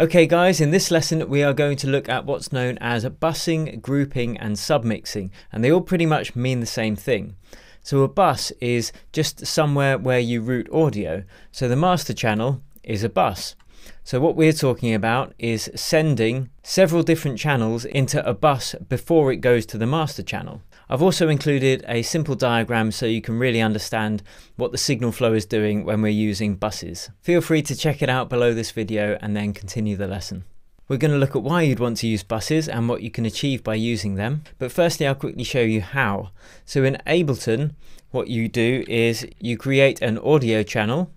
Okay guys, in this lesson we are going to look at what's known as busing, grouping and submixing, and they all pretty much mean the same thing. So a bus is just somewhere where you route audio, so the master channel is a bus. So what we're talking about is sending several different channels into a bus before it goes to the master channel. I've also included a simple diagram so you can really understand what the signal flow is doing when we're using buses. Feel free to check it out below this video and then continue the lesson. We're going to look at why you'd want to use buses and what you can achieve by using them. But firstly, I'll quickly show you how. So in Ableton, what you do is you create an audio channel.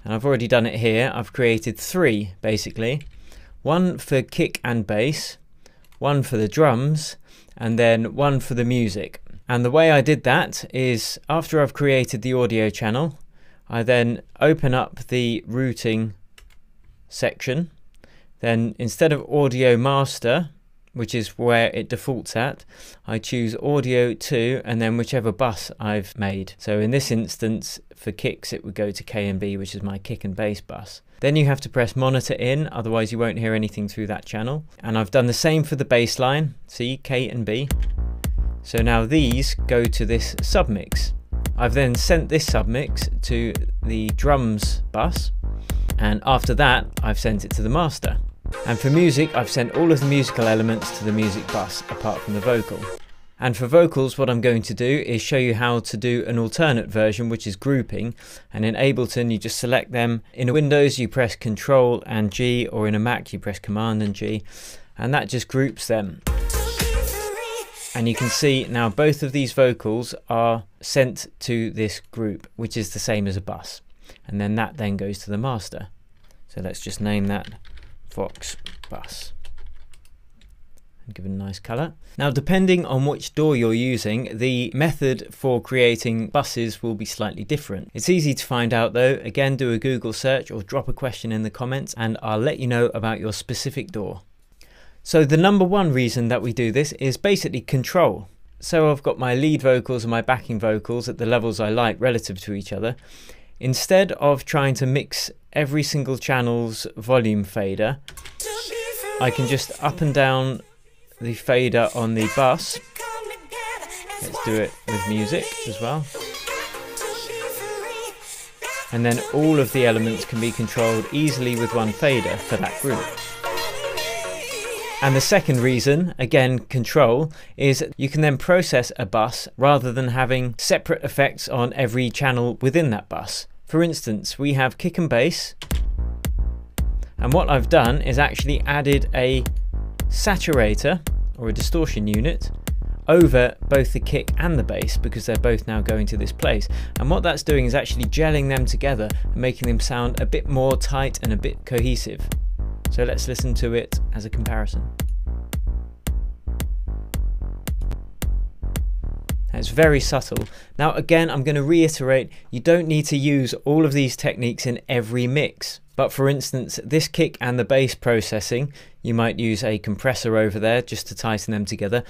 And I've already done it here. I've created three basically. One for kick and bass, one for the drums, and then one for the music. And the way I did that is after I've created the audio channel, I then open up the routing section. Then instead of audio master, which is where it defaults at, I choose audio 2 and then whichever bus I've made. So in this instance, for kicks, it would go to K and B, which is my kick and bass bus. Then you have to press monitor in, otherwise you won't hear anything through that channel. And I've done the same for the bass line, see, K and B. So now these go to this submix. I've then sent this submix to the drums bus, and after that I've sent it to the master. And for music, I've sent all of the musical elements to the music bus, apart from the vocal. And for vocals, what I'm going to do is show you how to do an alternate version, which is grouping. And in Ableton, you just select them. In Windows, you press Control and G, or in a Mac, you press Command and G. And that just groups them. And you can see now both of these vocals are sent to this group, which is the same as a bus. And then that then goes to the master. So let's just name that Vox bus and give it a nice color. Now, depending on which DAW you're using, the method for creating buses will be slightly different. It's easy to find out though. Again, do a Google search or drop a question in the comments and I'll let you know about your specific DAW. So the number one reason that we do this is basically control. So I've got my lead vocals and my backing vocals at the levels I like relative to each other. Instead of trying to mix every single channel's volume fader, I can just up and down the fader on the bus. Let's do it with music as well. And then all of the elements can be controlled easily with one fader for that group. And the second reason, again control, is you can then process a bus rather than having separate effects on every channel within that bus. For instance, we have kick and bass, and what I've done is actually added a saturator or a distortion unit over both the kick and the bass, because they're both now going to this place. And what that's doing is actually gelling them together and making them sound a bit more tight and a bit cohesive. So let's listen to it as a comparison. It's very subtle. Now again, I'm going to reiterate, you don't need to use all of these techniques in every mix. But for instance, this kick and the bass processing, you might use a compressor over there just to tighten them together.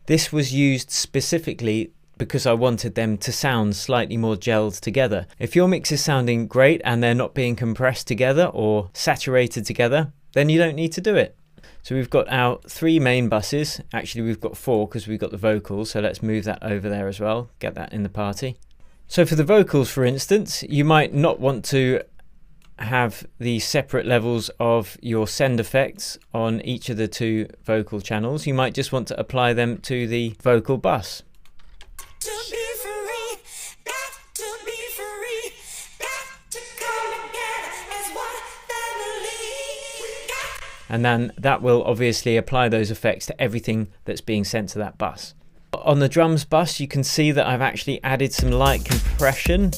This was used specifically because I wanted them to sound slightly more gelled together. If your mix is sounding great and they're not being compressed together or saturated together, then you don't need to do it. So we've got our three main buses. Actually, we've got four because we've got the vocals. So let's move that over there as well. Get that in the party. So for the vocals, for instance, you might not want to have the separate levels of your send effects on each of the two vocal channels. You might just want to apply them to the vocal bus. And then that will obviously apply those effects to everything that's being sent to that bus. On the drums bus, you can see that I've actually added some light compression,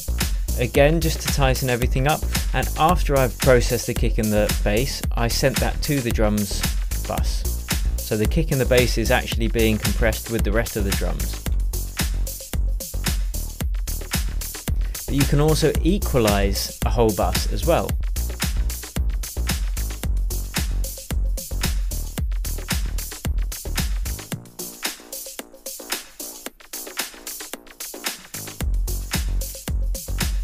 again just to tighten everything up. And after I've processed the kick and the bass, I sent that to the drums bus. So the kick and the bass is actually being compressed with the rest of the drums. But you can also equalize a whole bus as well.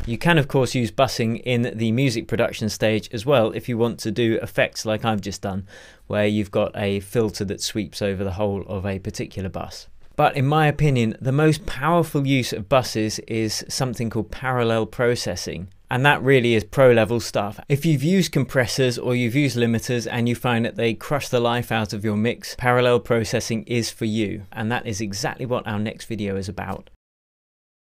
You can of course use bussing in the music production stage as well if you want to do effects like I've just done, where you've got a filter that sweeps over the whole of a particular bus. But in my opinion, the most powerful use of buses is something called parallel processing. And that really is pro level stuff. If you've used compressors or you've used limiters and you find that they crush the life out of your mix, parallel processing is for you. And that is exactly what our next video is about.